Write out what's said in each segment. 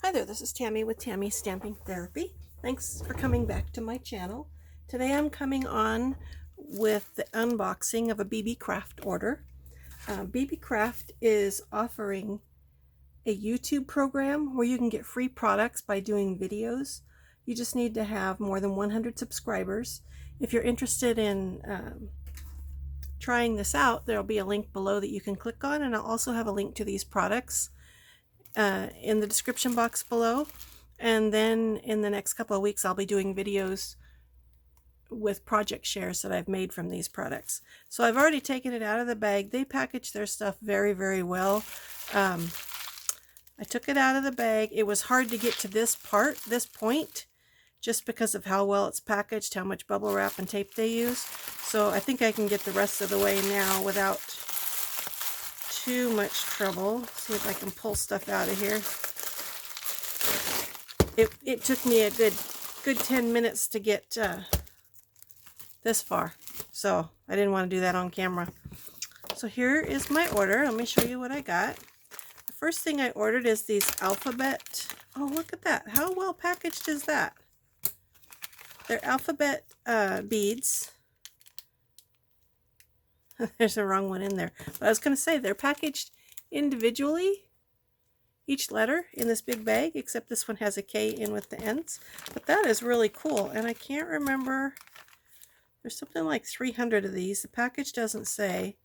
Hi there, this is Tammy with Tammy Stamping Therapy. Thanks for coming back to my channel. Today I'm coming on with the unboxing of a Beebeecraft order. Beebeecraft is offering a YouTube program where you can get free products by doing videos. You just need to have more than 100 subscribers. If you're interested in trying this out, there'll be a link below that you can click on, and I'll also have a link to these products in the description box below. And then in the next couple of weeks I'll be doing videos with project shares that I've made from these products. So I've already taken it out of the bag. They package their stuff very, very well. I took it out of the bag. It was hard to get to this point, just because of how well it's packaged, how much bubble wrap and tape they use. So I think I can get the rest of the way now without too much trouble. See if I can pull stuff out of here. It took me a good 10 minutes to get this far, so I didn't want to do that on camera. So here is my order. Let me show you what I got. The first thing I ordered is these alphabet. Oh, look at that. How well packaged is that? They're alphabet beads. There's a wrong one in there. But I was going to say, they're packaged individually, each letter in this big bag, except this one has a K in with the ends. But that is really cool. And I can't remember, there's something like 300 of these. The package doesn't say,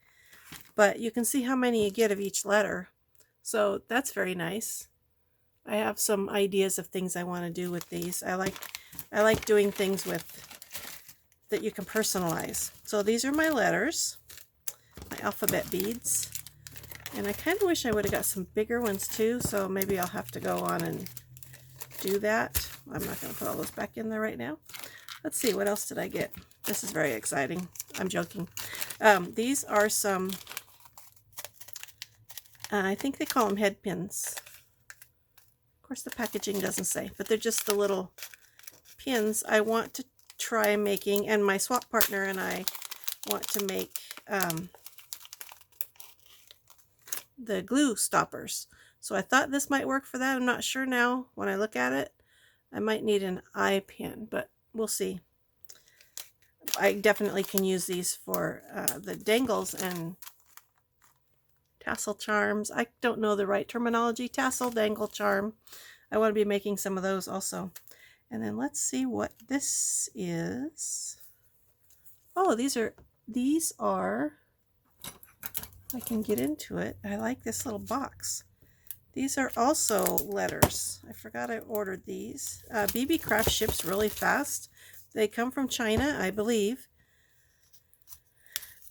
but you can see how many you get of each letter. So that's very nice. I have some ideas of things I want to do with these. I like doing things with that you can personalize. So these are my letters, my alphabet beads, and I kind of wish I would have got some bigger ones too, so maybe I'll have to go on and do that. I'm not going to put all those back in there right now. Let's see, what else did I get? This is very exciting. I'm joking. These are some, I think they call them head pins. Of course the packaging doesn't say, but they're just the little pins I want to try making, and my swap partner and I want to make the glue stoppers. So I thought this might work for that. I'm not sure now. When I look at it, I might need an eye pin, but we'll see. I definitely can use these for the dangles and tassel charms. I don't know the right terminology. Tassel, dangle, charm. I want to be making some of those also. And then let's see what this is. Oh, these are, I can get into it. I like this little box. These are also letters. I forgot I ordered these. Beebeecraft ships really fast. They come from China, I believe.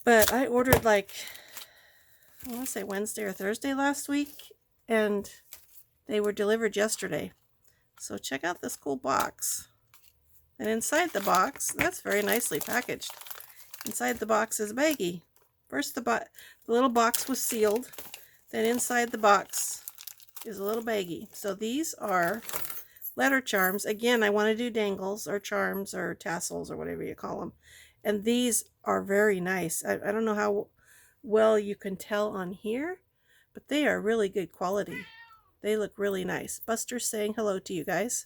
But I ordered like, I want to say Wednesday or Thursday last week, and they were delivered yesterday. So check out this cool box. And inside the box, that's very nicely packaged. Inside the box is a baggie. First the little box was sealed, then inside the box is a little baggie. So these are letter charms. Again, I want to do dangles or charms or tassels or whatever you call them. And these are very nice. I don't know how well you can tell on here, but they are really good quality. They look really nice. Buster's saying hello to you guys.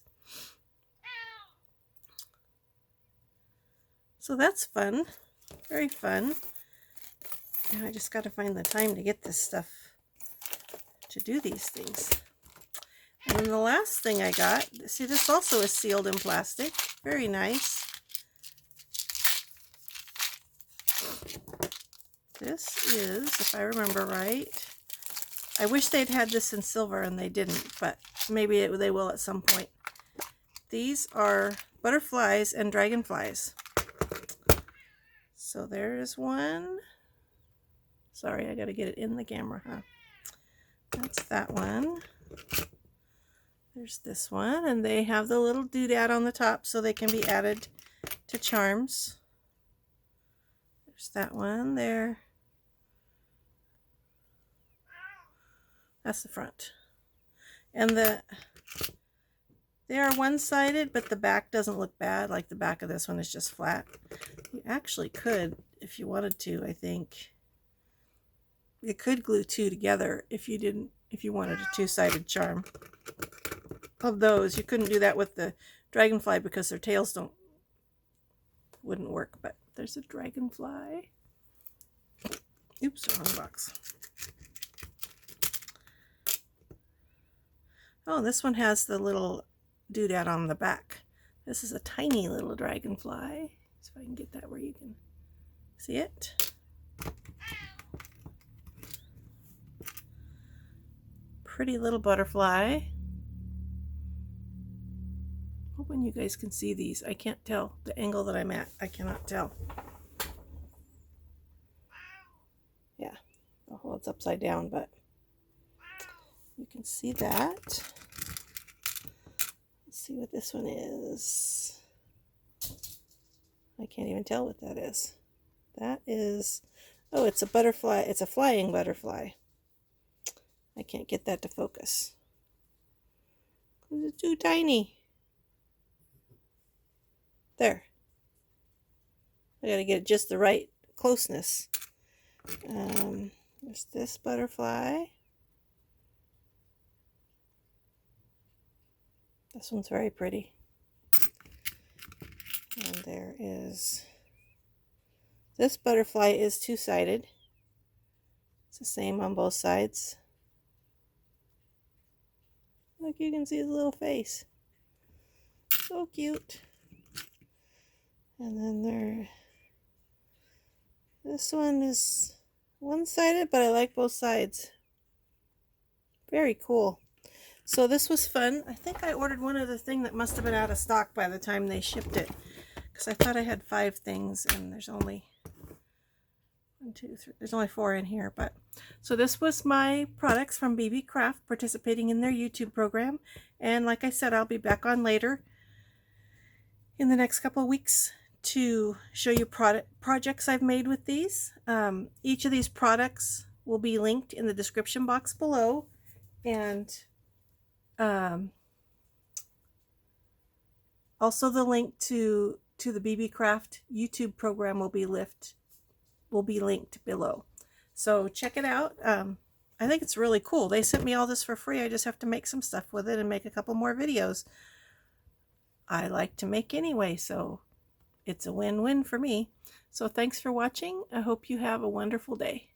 So that's fun. Very fun. And I just got to find the time to get this stuff, to do these things. And then the last thing I got, see, this also is sealed in plastic. Very nice. This is, if I remember right, I wish they'd had this in silver and they didn't, but maybe they will at some point. These are butterflies and dragonflies. So there's one. Sorry, I got to get it in the camera, huh? That's that one. There's this one, and they have the little doodad on the top so they can be added to charms. There's that one there. That's the front. And they are one-sided, but the back doesn't look bad. Like the back of this one is just flat. You actually could, if you wanted to, I think. You could glue two together if you wanted a two-sided charm. of those. You couldn't do that with the dragonfly because their tails wouldn't work, but there's a dragonfly. Oops, wrong box. Oh, this one has the little doodad on the back. This is a tiny little dragonfly. So if I can get that where you can see it. Pretty little butterfly. Hoping you guys can see these. I can't tell the angle that I'm at. I cannot tell. Yeah, well, it's upside down, but you can see that. Let's see what this one is. I can't even tell what that is. That is, oh, it's a butterfly. It's a flying butterfly. I can't get that to focus. It's too tiny. There. I gotta get just the right closeness. There's this butterfly. This one's very pretty. And there is, this butterfly is two-sided. It's the same on both sides. Look, you can see his little face. So cute. And then this one is one-sided, but I like both sides. Very cool. So this was fun. I think I ordered one other thing that must have been out of stock by the time they shipped it, because I thought I had 5 things and there's only 1, 2, 3. There's only 4 in here. But so this was my products from Beebeecraft, participating in their YouTube program. And like I said, I'll be back on later in the next couple of weeks to show you projects I've made with these. Each of these products will be linked in the description box below, and also the link to the Beebeecraft YouTube program will be linked below. So check it out. I think it's really cool. They sent me all this for free. I just have to make some stuff with it and make a couple more videos. I like to make anyway, so it's a win-win for me. So thanks for watching. I hope you have a wonderful day.